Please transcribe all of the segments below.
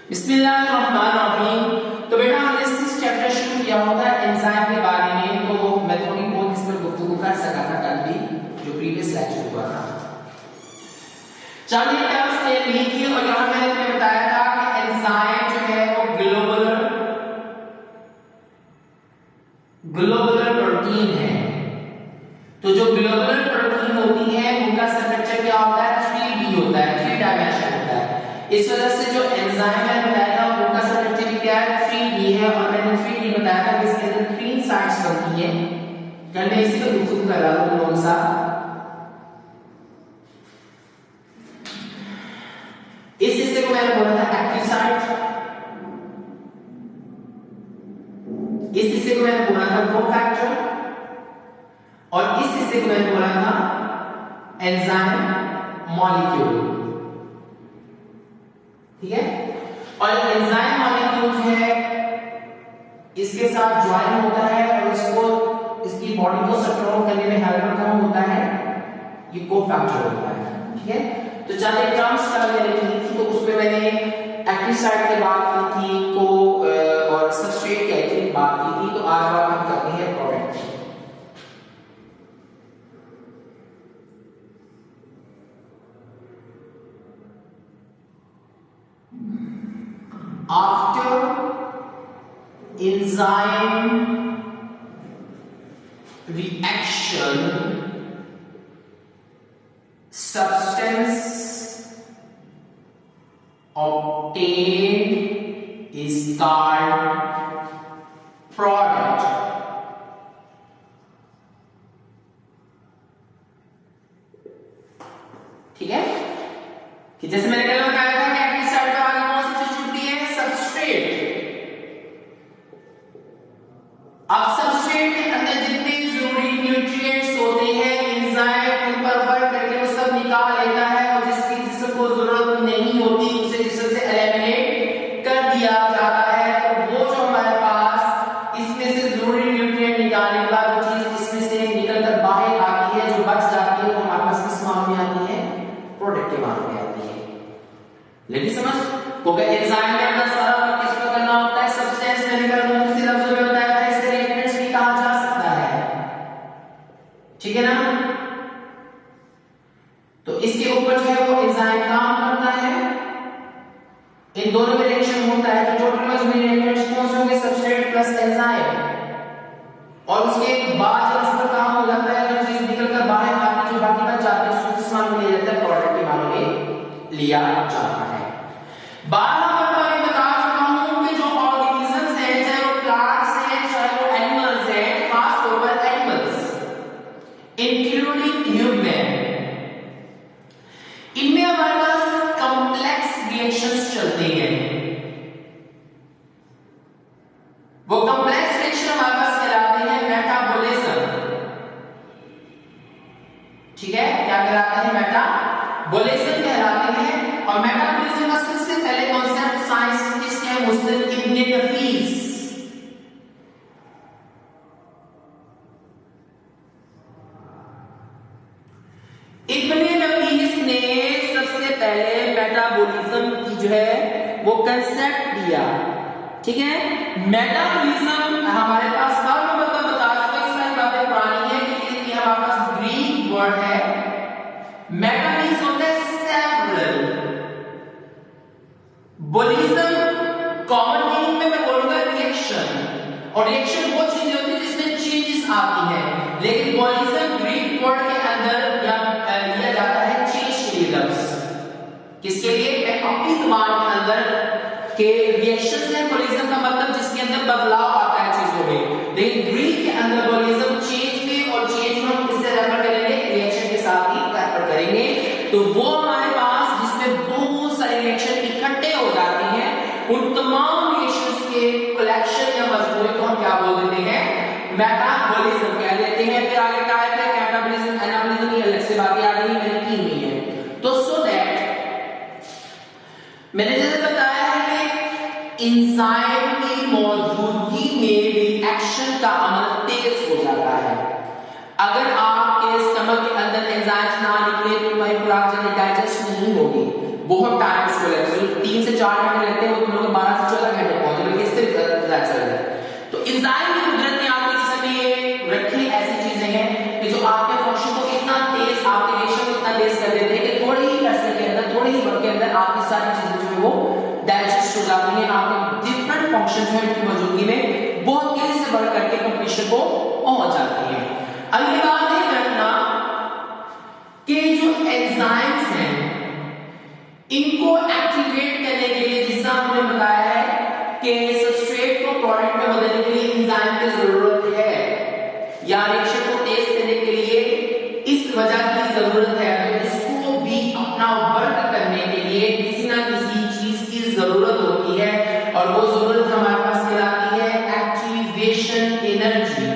बिस्मिल्लाहिर्रहमानिर्रहीम। तो बेटा हमने इस चैप्टर शुरू किया होता है एंजाइम के बारे में, तो मैं थोड़ी बहुत इस पर गुफ्तगू कर सका था कल भी जो प्रीवियस लेक्चर हुआ था। चलिए टर्म्स के लिखिए और यहां मैंने तुम्हें बताया था कि एंजाइम जो है वो ग्लोबुलर प्रोटीन है। तो जो ग्लोबुलर प्रोटीन होती है उनका स्ट्रक्चर क्या होता है, 3D होता है, 3 डायमेंशन होता है। इस वजह से जो एंजाइम मैंने बताया था उनका स्ट्रक्चर क्या है, 3D है। और मैंने 3D बताया था कि इसके अंदर 3 साइड्स बनती है। कल मैं इसी पे गुफ्तगू कर रहा था तुम लोगों के साथ। इस हिस्से को मैंने बोला था एक्टिव साइट, इस हिस्से को मैंने बोला था कोफैक्टर, और इस हिस्से को मैंने बोला था एंजाइम मॉलिक्यूल। ठीक है। और एंजाइम मॉलिक्यूल जो है इसके साथ ज्वाइन होता है और इसको इसकी बॉडी को कंट्रोल करने में हेल्प कौन होता है, ये कोफैक्टर होता है। ठीक है। तो चलिए टर्म्स का मैंने की थी, तो उसमें मैंने एक्टिव साइट की बात की थी, को और सबस्ट्रेट की बात की थी। तो आज बात हम करते हैं product. After enzyme reaction, substance obtained is called product. ठीक है, कि जैसे मैंने कल बताया था कि एक्टिव साइट का आगे कौन सी चीज जुड़ती है, सबस्ट्रेट। अब सबस्ट्रेट के अंदर जितने जरूरी न्यूट्रिएंट्स होते हैं एंजाइम उन पर वर्क करके वो सब निकाल लेता है, और जिसकी जिसको जरूरत नहीं होती उसे जिसम से एलिमिनेट कर दिया जाता है। तो वो जो हमारे पास इसमें से जरूरी न्यूट्रिएंट निकालने के बाद जो चीज इसमें से निकलकर बाहर आती है, जो बच जाती है, वो हमारे पास किस मामले में आती है, प्रोडक्ट के मामले में आती है। लेकिन समझ क्योंकि एंजाइम में अपना सारा वर्क किसको करना होता है, सब्सटेंस में निकल दूसरे लफ्जों में बताया था इसके रिएक्टेंट्स भी कहा जा सकता है। ठीक है ना। तो इसके ऊपर जो है वो एंजाइम काम करता है, इन दोनों में रिएक्शन होता है। तो टोटल में जो रिएक्टेंट्स कौन से होंगे, सबस्ट्रेट प्लस एंजाइम। और उसके बाद जब इस पर काम हो जाता है, जो चीज निकलकर बाहर आती है, जो बाकी बच जाती है, उसको किस मान में लिया जाता है, प्रोडक्ट के मान में लिया जाता है। बार बार मैं बता चुका हूं कि जो ऑर्गेनिजम्स हैं, चाहे वो प्लांट्स हैं चाहे वो एनिमल्स हैं, खास तौर पर एनिमल्स इंक्लूडिंग ह्यूमन, इनमें हमारे पास कॉम्प्लेक्स रिएक्शंस चलते हैं। वो कॉम्प्लेक्स रिएक्शन हमारे पास कहलाते हैं मेटाबॉलिज्म। ठीक है, क्या कहलाते हैं, मेटाबॉलिज्म कहलाते हैं। और मेटाबॉलिज्म का सबसे पहले कॉन्सेप्ट साइंटिस्ट है मुस्लिम इब्न नफीस। इब्न नफीस ने सबसे पहले मेटाबॉलिज्म की जो है वो कंसेप्ट दिया। ठीक है, मेटाबॉलिज्म हमारे पास बार बार बता चुका, ये सारी बातें पुरानी है कि हमारे पास ग्रीक वर्ड है मेटा मींस होता है सेवरल, बॉलिज्म कॉमन मीनिंग में मैं बोलूंगा रिएक्शन, और रिएक्शन वो चीज होती है जिसमें चेंजेस आती है। लेकिन बॉलिज्म ग्रीक वर्ड के अंदर लिया जाता है चेंज के लिए लफ्ज, किसके लिए, अपनी जुबान के अंदर के रिएक्शन से बॉलिज्म का मतलब जिसके अंदर बदलाव आता है चीजों में। लेकिन ग्रीक के अंदर बॉलिज्म चेंज में, और चेंज में हम किससे रेफर करेंगे, रिएक्शन के साथ ही रेफर करेंगे। तो वो हमारे पास जिसमें बहुत सारे रिएक्शन इकट्ठे हो जाते हैं, उन तमाम रिएक्शंस के कलेक्शन या मजमूए को हम क्या बोल देते हैं, मेटाबॉलिज्म कह देते हैं। फिर आगे क्या है, कैटाबॉलिज्म, एनाबॉलिज्म, ये अलग से बातें आ रही है, मैंने की नहीं है। तो सो दैट मैंने जैसे बताया है कि एंजाइम की मौजूदगी में रिएक्शन का अमल तेज हो जाता है। अगर आपके स्टमक के अंदर एंजाइम्स ना निकले तो तुम्हारी खुराक जल्दी डाइजेस्ट नहीं होगी। बहुत टाइम इसको लगता है, जो 3 से 4 घंटे लगते हैं वो तुम लोग 12 से 14 घंटे पहुंचे, बल्कि इससे ज्यादा चल रहा है। तो एंजाइम की कुदरत ने आपके जिस्म में ये रखी ऐसी चीजें हैं कि जो आपके फंक्शन को इतना तेज, आपके रिएक्शन को इतना तेज कर देते हैं कि थोड़े ही अरसे के अंदर, थोड़े ही वक्त के अंदर आपकी सारी चीजें जो है वो डाइजेस्ट हो जाती हैं, आपके डिफरेंट फंक्शन जो है इनकी मौजूदगी में बहुत तेजी से बढ़ करके कंप्लीशन को पहुंच जाती है। अब ये बात नहीं करना कि जो एंजाइम्स हैं इनको एक्टिवेट करने के लिए, जिसका हमने बताया है कि सबस्ट्रेट को प्रोडक्ट में बदलने के लिए एंजाइम की जरूरत है, या रिएक्शन को तेज करने के लिए इस वजह की जरूरत है, तो इसको भी अपना वर्क करने के लिए किसी ना किसी चीज की जरूरत होती है, और वो जरूरत हमारे पास कहलाती है एक्टिवेशन एनर्जी।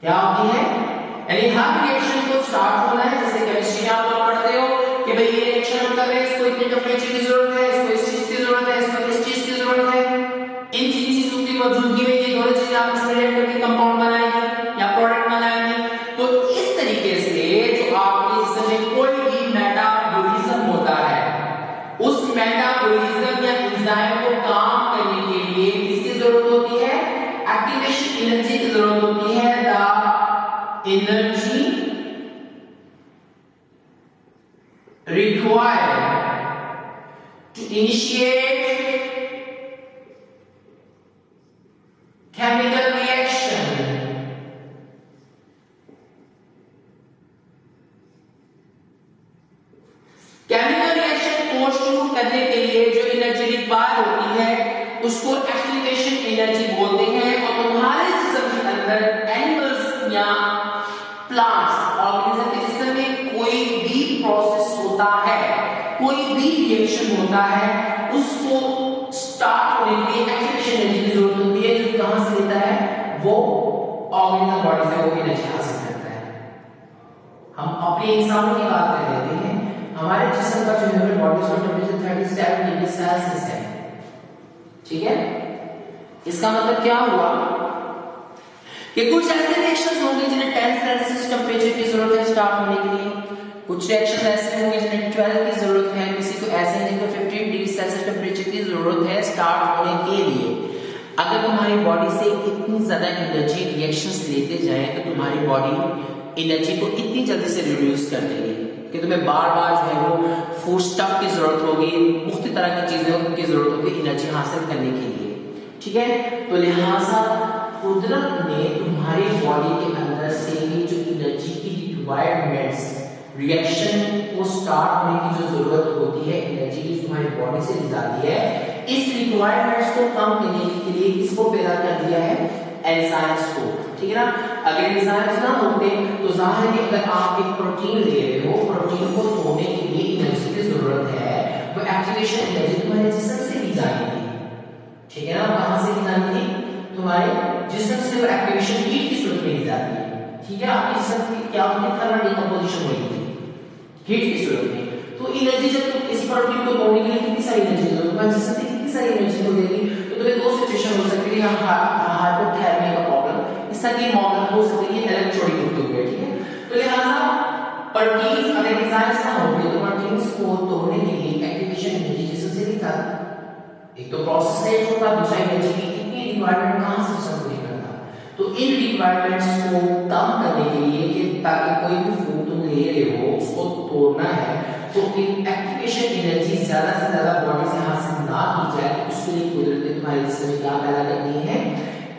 क्या होती है? यानी हर रिएक्शन को स्टार्ट होना है, जैसे केमिस्ट्री में आप लोग पढ़ते हो कि भाई ये रिएक्शन हम कर रहे हैं, इसको इतनी टेंपरेचर की जरूरत है, इसको इस चीज की जरूरत है, इसको इस चीज की जरूरत है, इन तीन चीजों की मौजूदगी में ये दोनों चीजें आपस में रिएक्ट करके कंपाउंड बनाएंगी या प्रोडक्ट बनाएंगी। तो इस तरीके से जो आपके जिस्म में कोई भी मेटाबॉलिज्म होता है, उस मेटाबॉलिज्म या एंजाइम को काम करने के लिए किसकी जरूरत होती है? एक्टिवेशन एनर्जी की जरूरत होती है। The energy required to initiate chemical reaction को शुरू करने के लिए जो एनर्जी रिक्वायर होती है उसको एक्टिवेशन एनर्जी बोलते हैं। और तुम्हारे जिस्म के अंदर एनिमल्स या प्लांट्स, ऑर्गेनिज्म के जिस्म में कोई भी प्रोसेस होता है, कोई भी रिएक्शन होता है, उसको स्टार्ट होने के लिए एक्टिवेशन एनर्जी की जरूरत होती है, जो कहां से लेता है? वो ऑर्गेनिज्म बॉडी से वो एनर्जी हासिल करता है। हम अपने इंसानों की बात कर लेते हैं। हमारे जिस्म का जो ह्यूमन बॉडी का टेंपरेचर 37 डिग्री सेल्सियस है, ठीक है? इसका मतलब क्या हुआ कि कुछ ऐसे रिएक्शंस होंगे जिन्हें 10 सेल्सियस टेंपरेचर की जरूरत है स्टार्ट होने के लिए, कुछ रिएक्शंस ऐसे होंगे जिन्हें 12 की जरूरत है, किसी को ऐसे हैं जिनको 15 डिग्री सेल्सियस टेंपरेचर की जरूरत है स्टार्ट होने के लिए। अगर तुम्हारी बॉडी से इतनी ज्यादा एनर्जी रिएक्शंस लेते जाए तो तुम्हारी बॉडी एनर्जी को इतनी जल्दी से रिड्यूस कर देगी कि तुम्हें बार बार जो है वो फूड स्टफ की जरूरत होगी, मुख्तलिफ तरह की चीजों की जरूरत होगी एनर्जी हासिल करने के लिए, ठीक है? तो लिहाजा कुदरत ने तुम्हारी बॉडी के अंदर से ही जो एनर्जी की रिक्वायरमेंट्स, रिएक्शन को स्टार्ट होने की जो जरूरत होती है एनर्जी की तुम्हारी बॉडी से ली जाती है, इस रिक्वायरमेंट्स को कम करने के लिए किसको पैदा कर दिया है? एंजाइम्स को, ठीक है ना? अगर एंजाइम्स ना होते तो जाहिर है कि अगर आप एक प्रोटीन ले रहे हो, प्रोटीन को तोड़ने के लिए एनर्जी की जरूरत है, तो एक्टिवेशन एनर्जी तुम्हारे जिस्म से ली जाएगी, ठीक है ना? कहां से ली जाती है? तुम्हारे जिस्म से वो एक्टिवेशन हीट की सूरत में ली जाती है, ठीक है? आपके जिस्म की क्या होती है? थर्मल डिकम्पोजिशन होती है हीट की सूरत में। तो एनर्जी जब तुम इस प्रोटीन को तोड़ने के लिए कितनी सारी एनर्जी दोगे, तुम्हारे जिस्म से कितनी सारी एनर्जी को देगी, तो तुम्हें दो सिचुएशन हो सकती है, हाइपोथर्मिया का प्रॉब्लम, इसका ये मॉडल हो सकती है, अलग छोटी गुफ्तगू है, ठीक है? तो लिहाजा प्रोटीन्स अगर एंजाइम्स ना होंगे तो प्रोटीन्स को तोड़ने के लिए एक्टिवेशन एनर्जी जिस्म से ली जाती। एक तो प्रोसेस रेट होता, दूसरा एनर्जी की कितनी रिक्वायरमेंट कहां से सब पूरी करता। तो इन रिक्वायरमेंट्स को कम करने के लिए कि ताकि कोई भी फूड तुम ले रहे हो उसको तोड़ना है, तो एक्टिवेशन एनर्जी ज्यादा से ज्यादा बॉडी से हासिल ना की जाए, उसके लिए कुदरत ने तुम्हारे जिस्म में क्या पैदा कर दी है?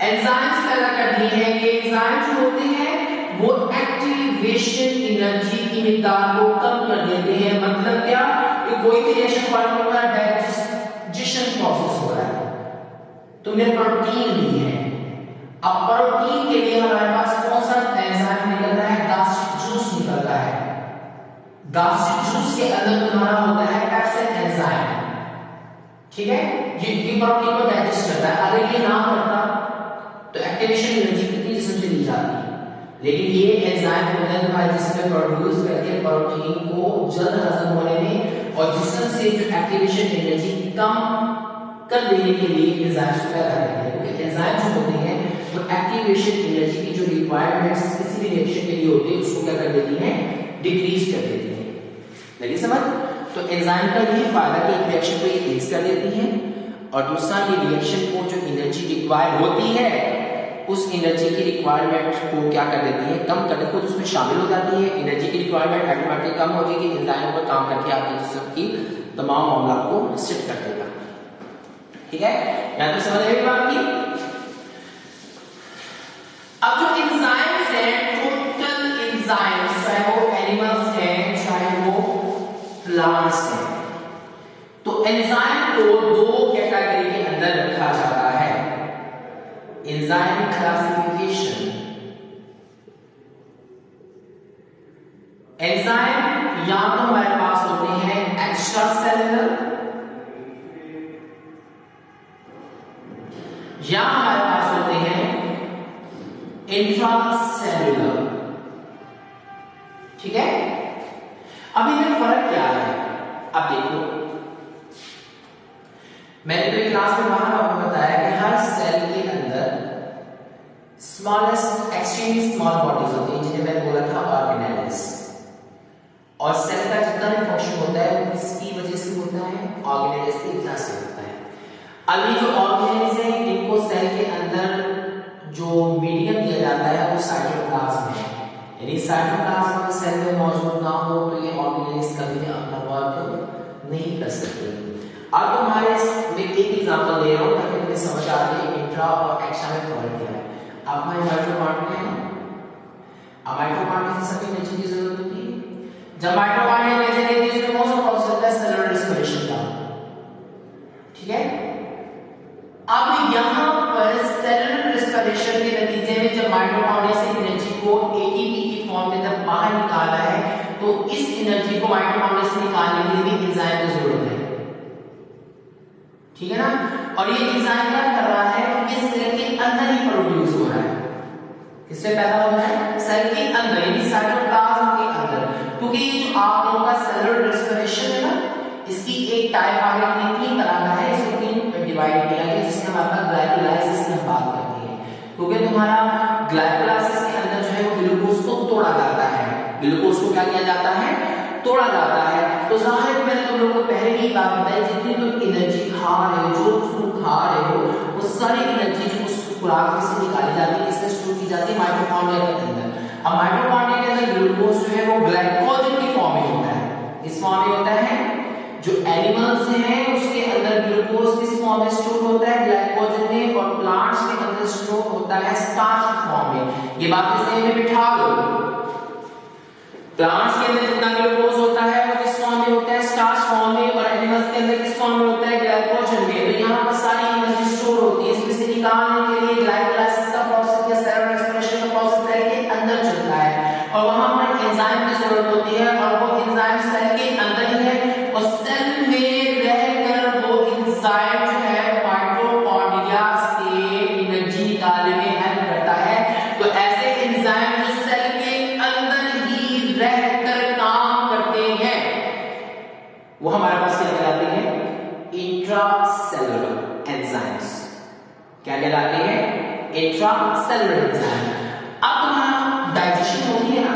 एंजाइम्स पैदा कर दी है। ये एंजाइम जो होते हैं वो एक्टिवेशन एनर्जी की मिकदार को कम कर देते हैं। मतलब क्या कि कोई भी रिएक्शन फॉर्म हो रहा है, डाइजेशन प्रोसेस हो रहा है, तुमने प्रोटीन ली है, अब प्रोटीन के लिए हमारे पास कौन सा एंजाइम निकलता है? गास्ट्रिक जूस निकलता है। गास्ट्रिक जूस के अंदर तुम्हारा होता है पेप्सिन एंजाइम, ठीक है? ये प्रोटीन को डाइजेस्ट करता है। अगर ये ना करता तो एक्टिवेशन एनर्जी कितनी जिस्म से ली जाती है, लेकिन ये एंजाइम होता है तुम्हारे जिस्म में प्रोड्यूस करके प्रोटीन को जल्द हजम होने में और जिस्म से जो एक्टिवेशन एनर्जी कम कर देने के लिए एंजाइम्स को पैदा करते हैं। क्योंकि एंजाइम जो होते हैं वो एक्टिवेशन एनर्जी की जो रिक्वायरमेंट्स किसी भी रिएक्शन के लिए होती है उसको क्या कर देती हैं? डिक्रीज कर देती हैं। लगी समझ? तो एंजाइम का ये फायदा कि एक रिएक्शन को ये तेज कर देती है और दूसरा ये रिएक्शन को जो एनर्जी रिक्वायर होती है उस एनर्जी की रिक्वायरमेंट को क्या कर देती है, कम करके खुद उसमें शामिल हो जाती है। एनर्जी की रिक्वायरमेंट ऑटोमेटिक कम हो जाएगी, एंजाइम पर काम करके आपके जिस्म की तमाम मामला को सेट कर देगा। ठीक है, यहां तक समझ आई बात की? अब जो एंजाइम्स हैं, टोटल एंजाइम्स, चाहे वो एनिमल्स हैं चाहे वो प्लांट्स हैं, तो एंजाइम को दो कैटेगरी के अंदर रखा जाता है। एंजाइम क्लासिफिकेशन, एंजाइम या तो हमारे पास होते हैं एक्स्ट्रा सेलुलर या हमारे पास होते हैं इंट्रासेलुलर। ठीक है, अब इनमें फर्क क्या है? अब देखो, मैंने तो क्लास में वहां आपको बताया कि हर सेल के अंदर स्मॉलेस्ट एक्सट्रीमली स्मॉल बॉडीज होती हैं जिन्हें मैंने बोला था ऑर्गेनेल्स, और सेल का जितना भी फंक्शन होता है वो किसकी वजह से होता है? ऑर्गेनेल्स की वजह से होता है। अब ये जो ऑर्गेनेल्स हैं इनको सेल के अंदर जो मीडियम दिया जाता है वो साइटोप्लाज्म है, यानी साइटोप्लाज्म सेल में मौजूद ना हो तो ये ऑर्गेनेल्स कभी भी अपना वर्क नहीं कर सकते। अब तुम्हारे मैं एक एग्जांपल ले रहा हूं ताकि तुम्हें समझ आ जाए इंट्रा और एक्स्ट्रा में फर्क क्या है। आपका माइटोकॉन्ड्रिया है, अब माइटोकॉन्ड्रिया से सभी एनर्जी की जरूरत होती है। जब माइटोकॉन्ड्रिया एनर्जी देती है उसमें मोस्ट ऑफ होता है सेलुलर रेस्पिरेशन का। ठीक है, अब यहां पर सेलुलर रेस्पिरेशन के नतीजे में जब माइटोकॉन्ड्रिया से एनर्जी को एटीपी की फॉर्म में जब बाहर निकाला है तो इस एनर्जी को माइटोकॉन्ड्रिया से निकालने के लिए भी एंजाइम की जरूरत है। ठीक है ना, और ये एंजाइम क्या कर रहा है कि इस सेल के अंदर ही प्रोड्यूस हो रहा है। किससे पैदा हो रहा है? सेल के अंदर, यानी साइटोप्लाज्म के अंदर। क्योंकि ये जो आप लोगों का सेलुलर रेस्पिरेशन है ना, इसकी एक टाइप आगे तीन तरह का है, इसको तीन डिवाइड किया गया जिसमें हमारा ग्लाइकोलाइसिस की बात करती है। क्योंकि तुम्हारा ग्लाइकोलाइसिस के अंदर जो है वो ग्लूकोज को तोड़ा जाता है। ग्लूकोज को क्या किया जाता है? तोड़ा जाता है। तो जाहिर मैंने तुम लोगों को पहले ही बात बताई, जितनी तुम एनर्जी खा रहे हो, जो तुम खा रहे हो, वो सारी एनर्जी जो उस खुराक में से निकाली जाती है, किससे स्टोर की जाती है? माइटोकॉन्ड्रिया के अंदर। अब माइटोकॉन्ड्रिया के अंदर ग्लूकोज जो है वो ग्लाइकोजन की फॉर्म में होता है। इस फॉर्म में होता है। जो एनिमल्स हैं उसके अंदर ग्लूकोज किस फॉर्म में स्टोर होता है? ग्लाइकोजन में। और प्लांट्स के अंदर स्टोर होता है स्टार्च की फॉर्म में। ये बात इसे में बिठा दो। प्लांट्स के अंदर जितना ग्लूकोज होता है वो किस फॉर्म में होता है? स्टार्च फॉर्म में। और एनिमल्स के अंदर किस फॉर्म में होता है? ग्लाइकोजन में। तो यहाँ पर सारी एनर्जी स्टोर होती है। इसमें से निकालने के लिए ग्लाइकोलाइसिस का प्रोसेस या सेलुलर रेस्पिरेशन का प्रोसेस सेल के अंदर चलता है और वहां पर एंजाइम की जरूरत होती है और वो एंजाइम सेल के अंदर ही है और सेल में रहकर वो एंजाइम जो है माइटोकॉन्ड्रिया से एनर्जी निकालने में हेल्प करता है। तो ऐसे एंजाइम जो सेल के अंदर ही रहकर काम करते हैं वो हमारे पास क्या कहलाते हैं? Intracellular enzymes. क्या कहलाते हैं? Intracellular enzyme. अब तुम्हारा डाइजेशन होती है ना,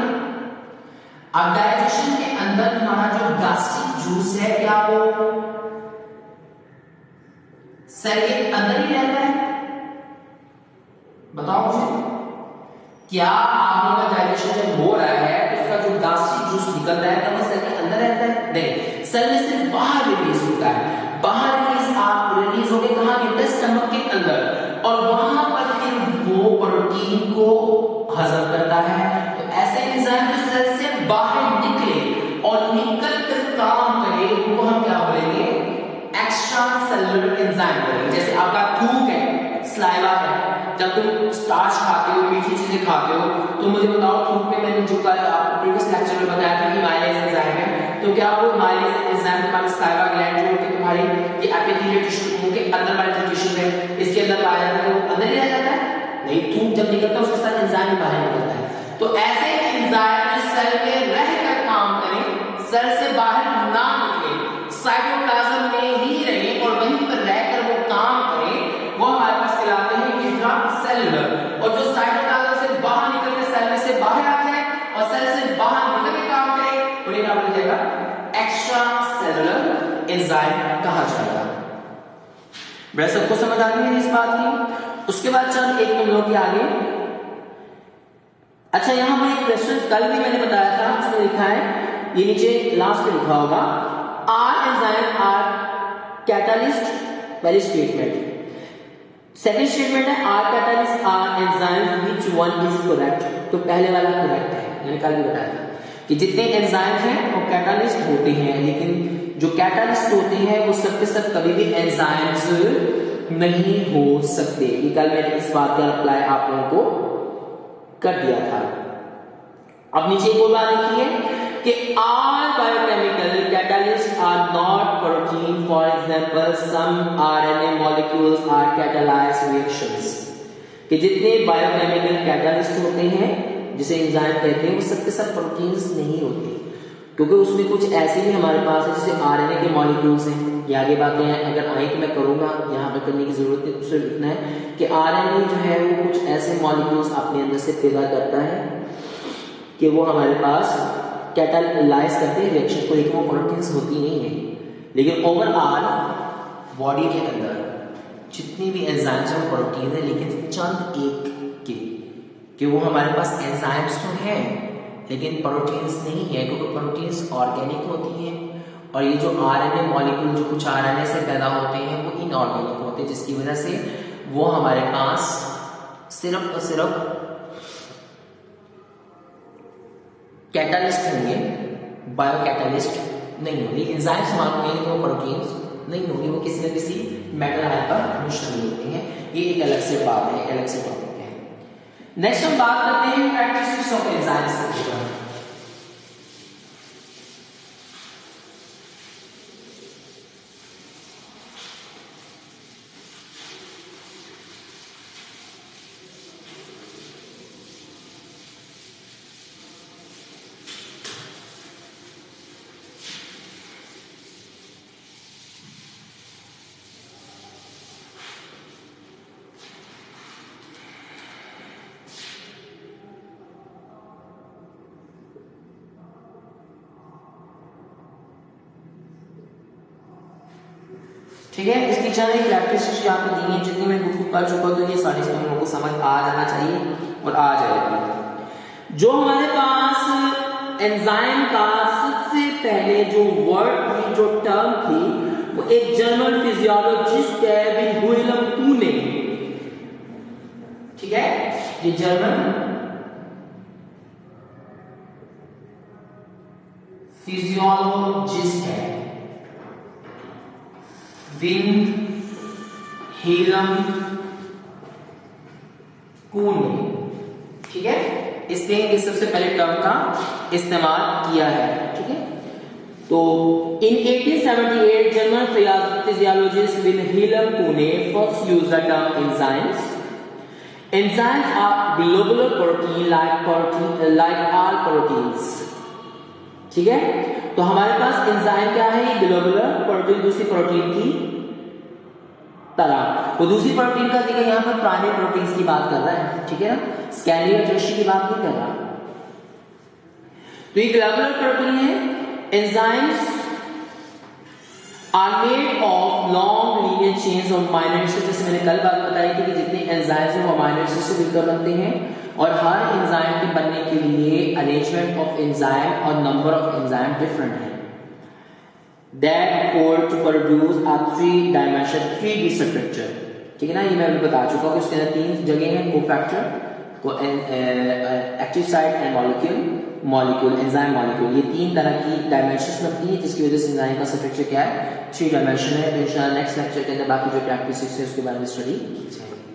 अब डाइजेशन के अंदर तुम्हारा जो गैस्ट्रिक जूस है क्या वो सेल के अंदर ही रहता है? बताओ मुझे, क्या आप लोगों का डाइजेशन जब हो रहा है तो उसका जो गैस्ट्रिक जूस निकलता है तब वो सेल के अंदर रहता है? नहीं, सेल में से बाहर रिलीज होता है। बाहर रिलीज होके कहां गिरता है? स्टमक के अंदर, और वहां पर फिर वो प्रोटीन को हजम करता है। तो ऐसे एंजाइम जो सेल से बाहर निकले और निकल कर काम करे उनको हम क्या बोलेंगे? एक्स्ट्रा सेलुलर एंजाइम बोलेंगे। जैसे आपका थूक है, स्लाइवा है, जब तुम स्टार्च खाते हो, मीठी चीजें खाते हो, तो मुझे बताओ थूक में मैंने जो कल आपको प्रीवियस लेक्चर में बताया था कि माइलेज एंजाइम है, तो क्या वो माइलेज एंजाइम तुम्हारी स्लाइवा ग्लैंड जो होती है तुम्हारी ये एपिथेलियल टिश्यू मुंह के अंदर वाले जो टिश्यू है इसके अंदर पाया जाता है, वो अंदर ही रह जाता है? नहीं, थूक जब निकलता है उसके साथ एंजाइम बाहर निकलता है। तो ऐसे एंजाइम जो सेल में रहकर काम करें, सेल से बाहर ना निकले, साइटोप्लाज्म में ही रहे और वहीं पर रहकर वो काम करें, वो हमारे पास कहलाते हैं इंट्रासेलुलर। और जो साइटोप्लाज्म से बाहर निकल के सेल में से बाहर आ जाए और सेल से बाहर निकल के काम करे उन्हें क्या बोला जाएगा? एंजाइम कहा जाएगा। बड़ा सबको समझ आ गई है इस बात की। उसके बाद चल एक तुम लोग के आगे, अच्छा यहां पर एक क्वेश्चन कल भी मैंने बताया था, उसमें लिखा है, ये नीचे लास्ट में लिखा होगा, आर एंजाइम आर कैटालिस्ट, पहली स्टेटमेंट। सेकंड स्टेटमेंट है are catalyst are enzymes which one is correct. तो पहले वाला करेक्ट है, मैंने कल भी बताया था कि जितने एंजाइम्स हैं वो कैटालिस्ट होते हैं, लेकिन जो कैटालिस्ट होते हैं वो सब के सब कभी भी एंजाइम्स नहीं हो सकते। ये कल मैंने इस बात का अप्लाई आप लोगों को कर दिया था। अब नीचे एक और बात लिखी है कि all biochemical catalysts are not protein. For example, some RNA molecules are catalyzed reactions. कि जितने बायोकेमिकल कैटालिस्ट होते हैं जिसे एंजाइम कहते हैं वो सब के सब प्रोटीन्स नहीं होते, क्योंकि उसमें कुछ ऐसे भी हमारे पास है जैसे आरएनए के मॉलिक्यूल्स हैं। ये आगे बातें हैं, अगर आए तो मैं करूंगा, यहाँ पे करने की जरूरत है, उससे लिखना है कि आरएनए जो है वो कुछ ऐसे मॉलिक्यूल्स अपने अंदर से पैदा करता है कि वो हमारे पास कैटालाइज करते हैं रिएक्शन को, लेकिन वो प्रोटीन्स होती नहीं है। लेकिन ओवरऑल बॉडी के अंदर जितनी भी एंजाइम्स हैं प्रोटीन है, लेकिन चंद एक कि वो हमारे पास एंजाइम्स तो हैं लेकिन प्रोटीन्स नहीं है, क्योंकि प्रोटीन्स ऑर्गेनिक होती हैं और ये जो आरएनए मॉलिक्यूल जो कुछ आरएनए से पैदा होते हैं वो इनऑर्गेनिक होते हैं, जिसकी वजह से वो हमारे पास सिर्फ और सिर्फ कैटालिस्ट होंगे, बायो कैटालिस्ट नहीं होंगे। एंजाइम्स मालूम है तो प्रोटीन्स नहीं होंगे, वो किसी न किसी मेटल आयन पर मुश्तमिल होते हैं। ये एक अलग से बात है, अलग से टॉपिक है। नेक्स्ट हम बात करते हैं कैरेक्टरिस्टिक्स ऑफ एंजाइम्स के बारे में। ठीक है, इसकी चाहे कैरेक्टरिस्टिक्स यहाँ पे दी है, जितनी मैं गुफ्तगू कर चुका हूं तो ये सारी हम लोगों को समझ आ जाना चाहिए और आ जाएगी। जो हमारे पास एंजाइम का सबसे पहले जो वर्ड थी, जो टर्म थी, वो एक जर्मन फिजियोलॉजिस्ट है विल्हेल्म पूने। ठीक है, ये जर्मन फिजियोलॉजिस्ट है विल्हेल्म पूने। ठीक है, इसने इस सबसे पहले टर्म का इस्तेमाल किया है। ठीक है, तो इन 1878 जर्मन फिजियोलॉजिस्ट विल्हेल्म पूने first used the term enzymes. Enzymes are globular protein like all proteins. ठीक है, तो हमारे पास एंजाइम क्या है, ग्लोबुलर प्रोटीन, दूसरी प्रोटीन की तरह। तो दूसरी प्रोटीन का जिक्र यहां पर प्राइमरी प्रोटीन्स की बात कर रहा है। ठीक है ना, स्कैंडी और टर्शियरी की बात नहीं कर रहा। तो ये ग्लोबुलर प्रोटीन है। Enzymes are made of long linear chains of amino acid. जैसे मैंने कल बात बताई थी कि जितने एंजाइम्स हैं वो अमाइनो एसिड से मिलकर बनते हैं, और हर एंजाइम के बनने के लिए अरेंजमेंट ऑफ एंजाइम और नंबर ऑफ एंजाइम डिफरेंट है। That code to produce a 3D 3D structure। ठीक है ना, ये मैं अभी बता चुका हूँ कि उसके अंदर तीन जगह हैं, cofactor, active site and molecule, enzyme molecule. ये तीन तरह की डायमेंशंस बनती हैं, जिसकी वजह से एंजाइम का स्ट्रक्चर क्या है, 3 डायमेंशन है। तो इंशाल्लाह नेक्स्ट लेक्चर के अंदर बाकी जो कैरेक्टरिस्टिक्स है उसके बारे में स्टडी की जाएगी।